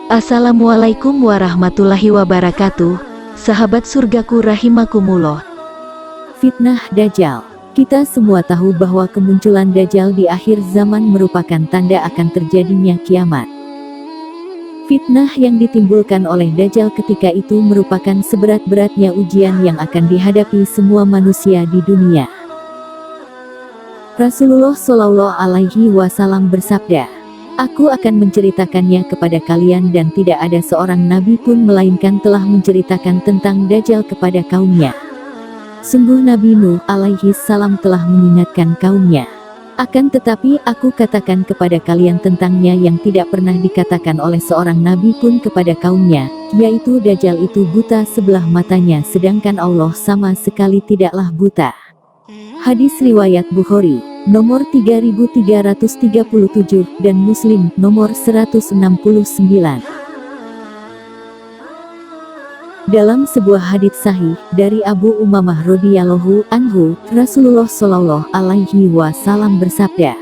Assalamualaikum warahmatullahi wabarakatuh. Sahabat surgaku rahimakumullah. Fitnah Dajjal. Kita semua tahu bahwa kemunculan Dajjal di akhir zaman merupakan tanda akan terjadinya kiamat. Fitnah yang ditimbulkan oleh Dajjal ketika itu merupakan seberat-beratnya ujian yang akan dihadapi semua manusia di dunia. Rasulullah Shallallahu Alaihi Wasallam bersabda, "Aku akan menceritakannya kepada kalian dan tidak ada seorang nabi pun melainkan telah menceritakan tentang Dajjal kepada kaumnya. Sungguh Nabi Nuh alaihi salam telah mengingatkan kaumnya. Akan tetapi aku katakan kepada kalian tentangnya yang tidak pernah dikatakan oleh seorang nabi pun kepada kaumnya, yaitu Dajjal itu buta sebelah matanya sedangkan Allah sama sekali tidaklah buta." Hadis riwayat Bukhari, nomor 3337, dan Muslim, nomor 169. Dalam sebuah hadits sahih dari Abu Umamah radhiyallahu anhu, Rasulullah Shallallahu Alaihi Wasallam bersabda,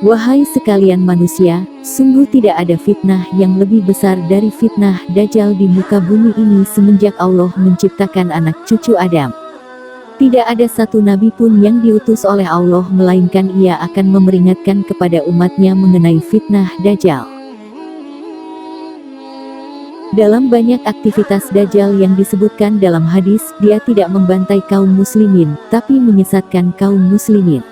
"Wahai sekalian manusia, sungguh tidak ada fitnah yang lebih besar dari fitnah Dajjal di muka bumi ini semenjak Allah menciptakan anak cucu Adam. Tidak ada satu nabi pun yang diutus oleh Allah melainkan ia akan memperingatkan kepada umatnya mengenai fitnah Dajjal." Dalam banyak aktivitas Dajjal yang disebutkan dalam hadis, dia tidak membantai kaum muslimin, tapi menyesatkan kaum muslimin.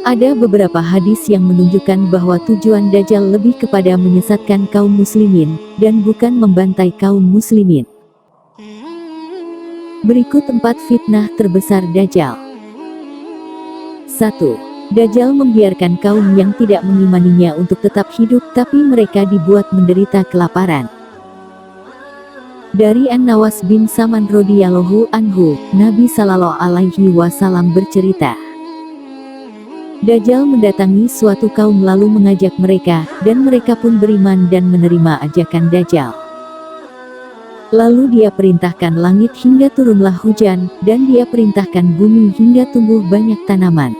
Ada beberapa hadis yang menunjukkan bahwa tujuan Dajjal lebih kepada menyesatkan kaum muslimin, dan bukan membantai kaum muslimin. Berikut 4 fitnah terbesar Dajjal. 1. Dajjal membiarkan kaum yang tidak mengimaninya untuk tetap hidup, tapi mereka dibuat menderita kelaparan. Dari An-Nawas bin Saman radhiyallahu anhu, Nabi Sallallahu Alaihi Wasallam bercerita, Dajjal mendatangi suatu kaum lalu mengajak mereka, dan mereka pun beriman dan menerima ajakan Dajjal. Lalu dia perintahkan langit hingga turunlah hujan, dan dia perintahkan bumi hingga tumbuh banyak tanaman.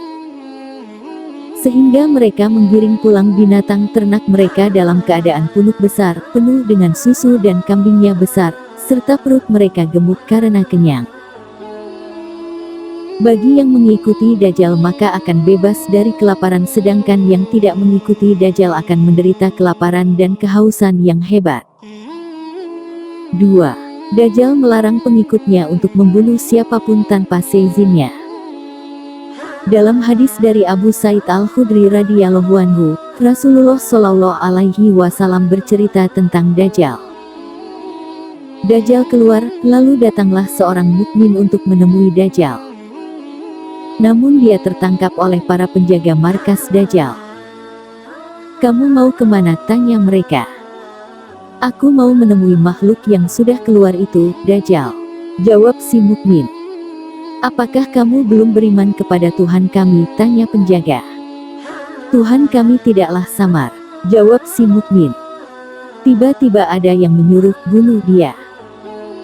Sehingga mereka menggiring pulang binatang ternak mereka dalam keadaan punuk besar, penuh dengan susu dan kambingnya besar, serta perut mereka gemuk karena kenyang. Bagi yang mengikuti Dajjal maka akan bebas dari kelaparan, sedangkan yang tidak mengikuti Dajjal akan menderita kelaparan dan kehausan yang hebat. 2. Dajjal melarang pengikutnya untuk membunuh siapapun tanpa seizinnya. Dalam hadis dari Abu Sa'id Al-Khudri radhiyallahu anhu, Rasulullah Shallallahu Alaihi Wasallam bercerita tentang Dajjal. Dajjal keluar, lalu datanglah seorang mukmin untuk menemui Dajjal. Namun dia tertangkap oleh para penjaga markas Dajjal. "Kamu mau kemana?" tanya mereka. "Aku mau menemui makhluk yang sudah keluar itu, Dajjal," jawab si mukmin. "Apakah kamu belum beriman kepada Tuhan kami?" tanya penjaga. "Tuhan kami tidaklah samar," jawab si mukmin. Tiba-tiba ada yang menyuruh, "Bunuh dia."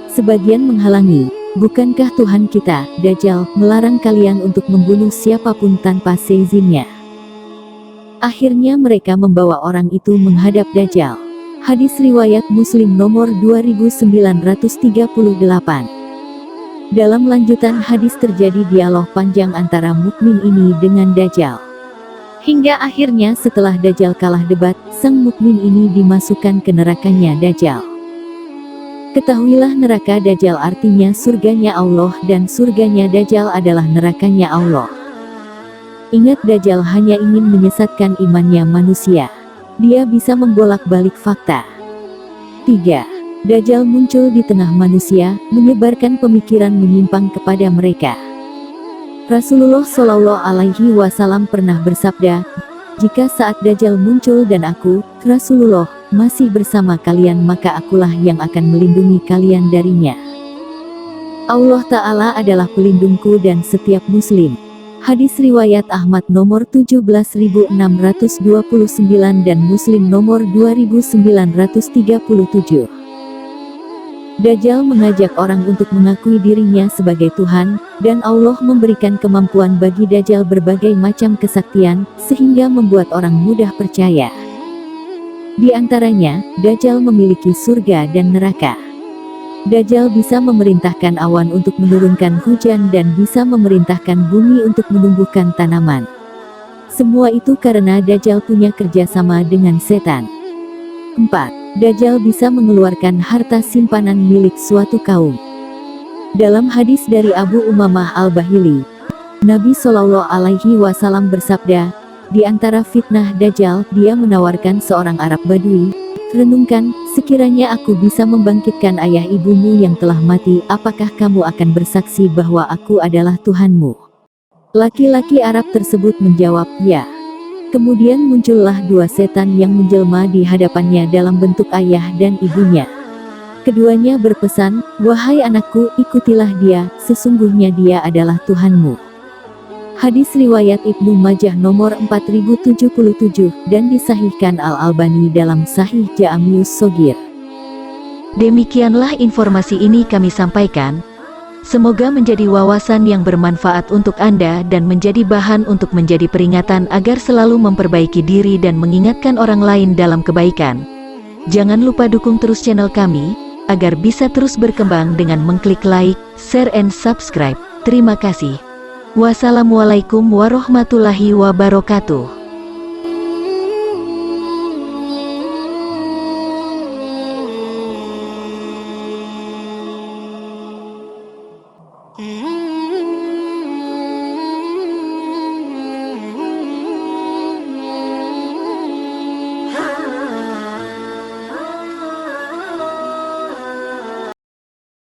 Sebagian menghalangi, "Bukankah Tuhan kita, Dajjal, melarang kalian untuk membunuh siapapun tanpa seizinnya?" Akhirnya mereka membawa orang itu menghadap Dajjal. Hadis riwayat Muslim nomor 2938. Dalam lanjutan hadis terjadi dialog panjang antara mukmin ini dengan Dajjal. Hingga akhirnya setelah Dajjal kalah debat, sang mukmin ini dimasukkan ke nerakanya Dajjal. Ketahuilah neraka Dajjal artinya surganya Allah dan surganya Dajjal adalah nerakanya Allah. Ingat, Dajjal hanya ingin menyesatkan imannya manusia. Dia bisa membolak-balik fakta. 3. Dajjal muncul di tengah manusia, menyebarkan pemikiran menyimpang kepada mereka. Rasulullah Shallallahu Alaihi Wasallam pernah bersabda, "Jika saat Dajjal muncul dan aku, Rasulullah, masih bersama kalian maka akulah yang akan melindungi kalian darinya. Allah Ta'ala adalah pelindungku dan setiap muslim." Hadis riwayat Ahmad nomor 17.629 dan Muslim nomor 2937. Dajjal mengajak orang untuk mengakui dirinya sebagai Tuhan, dan Allah memberikan kemampuan bagi Dajjal berbagai macam kesaktian, sehingga membuat orang mudah percaya. Di antaranya, Dajjal memiliki surga dan neraka. Dajjal bisa memerintahkan awan untuk menurunkan hujan dan bisa memerintahkan bumi untuk menumbuhkan tanaman. Semua itu karena Dajjal punya kerjasama dengan setan. 4. Dajjal bisa mengeluarkan harta simpanan milik suatu kaum. Dalam hadis dari Abu Umamah Al-Bahili, Nabi Shallallahu Alaihi Wasallam bersabda, di antara fitnah Dajjal, dia menawarkan seorang Arab Badui, renungkan, sekiranya aku bisa membangkitkan ayah ibumu yang telah mati, apakah kamu akan bersaksi bahwa aku adalah Tuhanmu? Laki-laki Arab tersebut menjawab, ya. Kemudian muncullah dua setan yang menjelma di hadapannya dalam bentuk ayah dan ibunya. Keduanya berpesan, wahai anakku, ikutilah dia, sesungguhnya dia adalah Tuhanmu. Hadis riwayat Ibnu Majah nomor 4077, dan disahihkan Al-Albani dalam Sahih Jami'us Shogir. Demikianlah informasi ini kami sampaikan. Semoga menjadi wawasan yang bermanfaat untuk Anda dan menjadi bahan untuk menjadi peringatan agar selalu memperbaiki diri dan mengingatkan orang lain dalam kebaikan. Jangan lupa dukung terus channel kami, agar bisa terus berkembang dengan mengklik like, share and subscribe. Terima kasih. Wassalamualaikum warahmatullahi wabarakatuh.